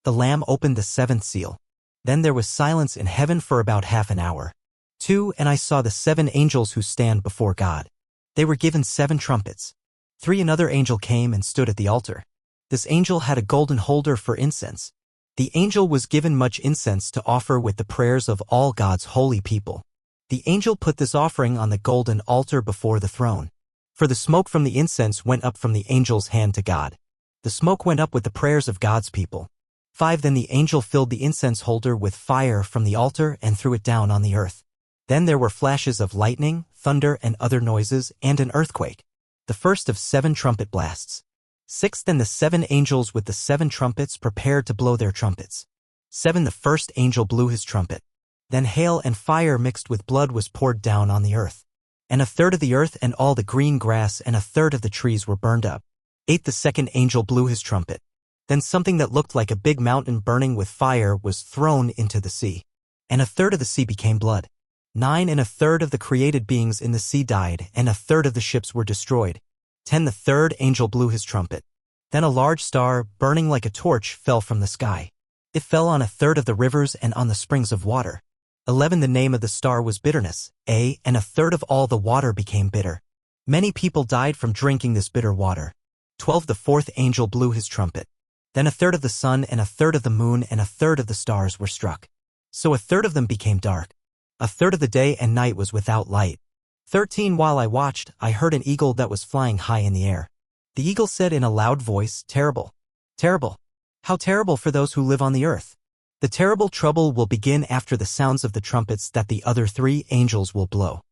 The Lamb opened the seventh seal. Then there was silence in heaven for about half an hour. 2. And I saw the 7 angels who stand before God. They were given 7 trumpets. 3. Another angel came and stood at the altar. This angel had a golden holder for incense. The angel was given much incense to offer with the prayers of all God's holy people. The angel put this offering on the golden altar before the throne. For the smoke from the incense went up from the angel's hand to God. The smoke went up with the prayers of God's people. 5. Then the angel filled the incense holder with fire from the altar and threw it down on the earth. Then there were flashes of lightning, thunder, and other noises, and an earthquake. The first of 7 trumpet blasts. 6. Then the 7 angels with the 7 trumpets prepared to blow their trumpets. 7. The first angel blew his trumpet. Then hail and fire mixed with blood was poured down on the earth. And 1/3 of the earth and all the green grass and 1/3 of the trees were burned up. 8. The second angel blew his trumpet. Then something that looked like a big mountain burning with fire was thrown into the sea. And 1/3 of the sea became blood. 9. And 1/3 of the created beings in the sea died, and 1/3 of the ships were destroyed. 10. The third angel blew his trumpet. Then a large star, burning like a torch, fell from the sky. It fell on 1/3 of the rivers and on the springs of water. 11. The name of the star was bitterness, and 1/3 of all the water became bitter. Many people died from drinking this bitter water. 12. The fourth angel blew his trumpet. Then 1/3 of the sun and 1/3 of the moon and 1/3 of the stars were struck. So 1/3 of them became dark. 1/3 of the day and night was without light. 13. While I watched, I heard an eagle that was flying high in the air. The eagle said in a loud voice, "Terrible, terrible, how terrible for those who live on the earth. The terrible trouble will begin after the sounds of the trumpets that the other 3 angels will blow."